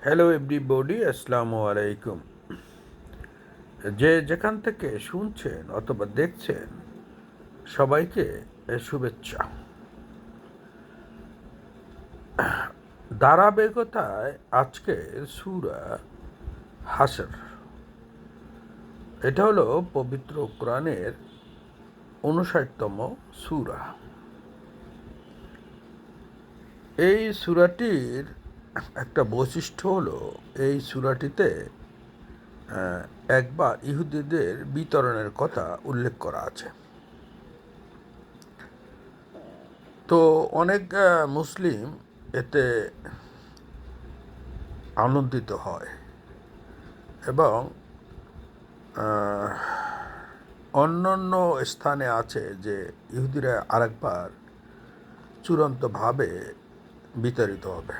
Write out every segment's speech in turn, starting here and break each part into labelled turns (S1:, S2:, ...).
S1: Hello everybody, আসসালামু আলাইকুম। যে যেখান থেকে শুনছেন অথবা দেখছেন সবাইকে শুভেচ্ছা। ধারাবাহিকতায় আজকের সূরা হাসর, এটা হলো পবিত্র কোরআনের ৫৯তম সূরা। এই সূরাটির একটা বৈশিষ্ট্য হলো এই সূরাটিতে একবার ইহুদিদের বিতরণের কথা উল্লেখ করা আছে। তো অনেক মুসলিম এতে আনন্দিত হয় এবং অন্যান্য স্থানে আছে যে ইহুদিরা আরেকবার চূড়ান্তভাবে বিতাড়িত হবে,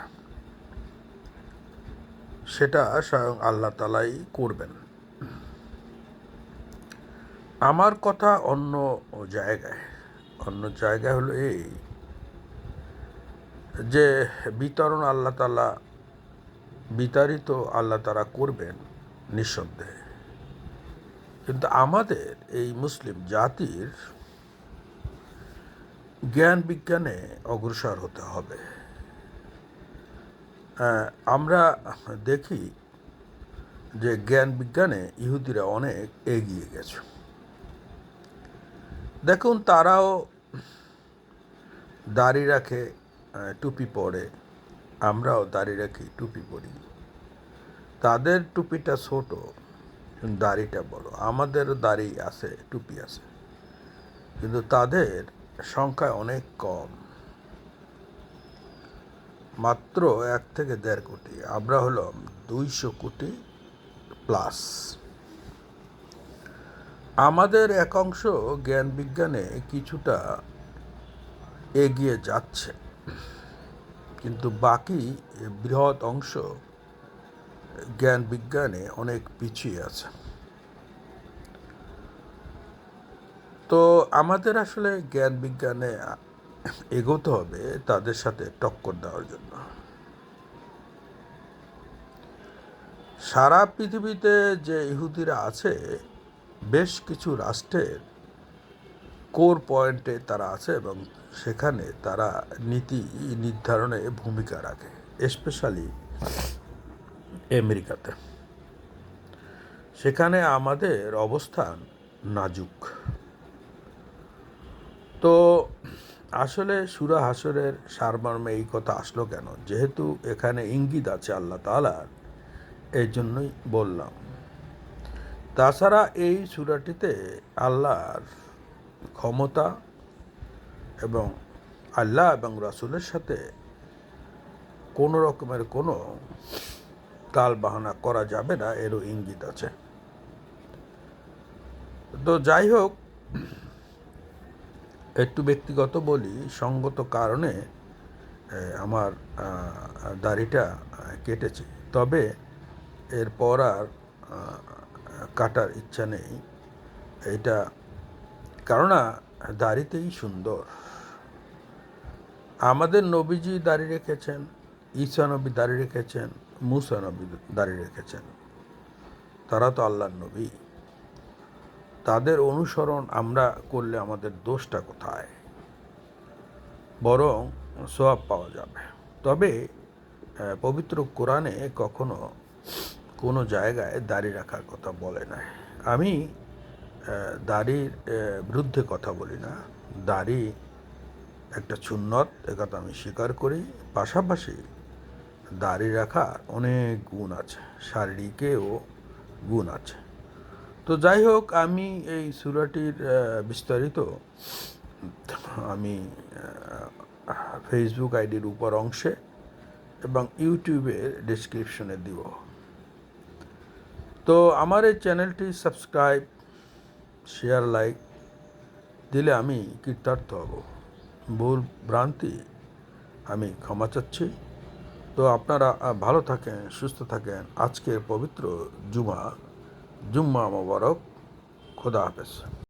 S1: সেটা স্বয়ং আল্লাহ তাআলাই করবেন। আমার কথা অন্য জায়গায় হলো এই যে বিতাড়িত আল্লাহ তাআলা করবেন নিঃসন্দেহে, কিন্তু আমাদের এই মুসলিম জাতির জ্ঞান বিজ্ঞানে অগ্রসর হতে হবে। আমরা দেখি যে জ্ঞান বিজ্ঞানে ইহুদিরা অনেক এগিয়ে গেছে। দেখুন, তারাও দাড়ি রাখে, টুপি পরে, আমরাও দাড়ি রাখি, টুপি পরি। তাদের টুপিটা ছোট, দাড়িটা বড়। আমাদেরও দাড়ি আছে, টুপি আছে, কিন্তু তাদের সংখ্যায় অনেক কম, মাত্র ১ থেকে ১.৫ কোটি। আমরা হলাম ২০০ কোটি প্লাস। আমাদের এক অংশ জ্ঞান বিজ্ঞানে কিছুটা এগিয়ে যাচ্ছে, কিন্তু বাকি বৃহৎ অংশ জ্ঞান বিজ্ঞানে অনেক পিছিয়ে আছে। তো আমাদের আসলে জ্ঞান বিজ্ঞানে এগোতে হবে তাদের সাথে টক্কর দেওয়ার জন্য। সারা পৃথিবীতে যে ইহুদিরা আছে, বেশ কিছু রাষ্ট্রের কোর পয়েন্টে তারা আছে এবং সেখানে তারা নীতি নির্ধারণে ভূমিকা রাখে, স্পেশালি আমেরিকাতে। সেখানে আমাদের অবস্থান নাজুক। তো আসলে সূরা হাসরের সারমর্মে এই কথা আসলো কেন? যেহেতু এখানে ইঙ্গিত আছে আল্লাহ তাআলার, এই জন্যই বললাম। তাছাড়া এই সূরাটিতে আল্লাহর ক্ষমতা এবং আল্লাহ এবং রাসূলের সাথে কোনো রকমের কোনো তাল বাহানা করা যাবে না, এরও ইঙ্গিত আছে। তো যাই হোক, একটু ব্যক্তিগত বলি, সঙ্গত কারণে আমার দাড়িটা কেটেছি, তবে এরপর আর কাটার ইচ্ছা নেই। এটা কেননা দাড়িতেই সুন্দর। আমাদের নবীজি দাড়ি রেখেছেন, ঈসা নবী দাড়ি রেখেছেন, মুসা নবী দাড়ি রেখেছেন। তারা তো আল্লাহর নবী। তাদের অনুসরণ আমরা করলে আমাদের দোষটা কোথায়? বরং সওয়াব পাওয়া যাবে। তবে পবিত্র কোরআনে কখনো কোনো জায়গায় দাড়ি রাখার কথা বলে নাই। আমি দাড়ির বিরুদ্ধে কথা বলি না। দাড়ি একটা সুন্নত, একথা আমি স্বীকার করি। পাশাপাশি দাড়ি রাখার অনেক গুণ আছে, শারীরিকেও গুণ আছে। তো যাই হোক, আমি এই সূরাটির বিস্তারিত আমি ফেসবুক আইডির উপর অংশে এবং ইউটিউবের ডেসক্রিপশনে দিব। তো আমার এই চ্যানেলটি সাবস্ক্রাইব, শেয়ার, লাইক দিলে আমি কৃতার্থ হব। ভুল ভ্রান্তি আমি ক্ষমা চাচ্ছি। তো আপনারা ভালো থাকেন, সুস্থ থাকেন। আজকের পবিত্র জুম্মা মোবারক। খোদা হাফেজ।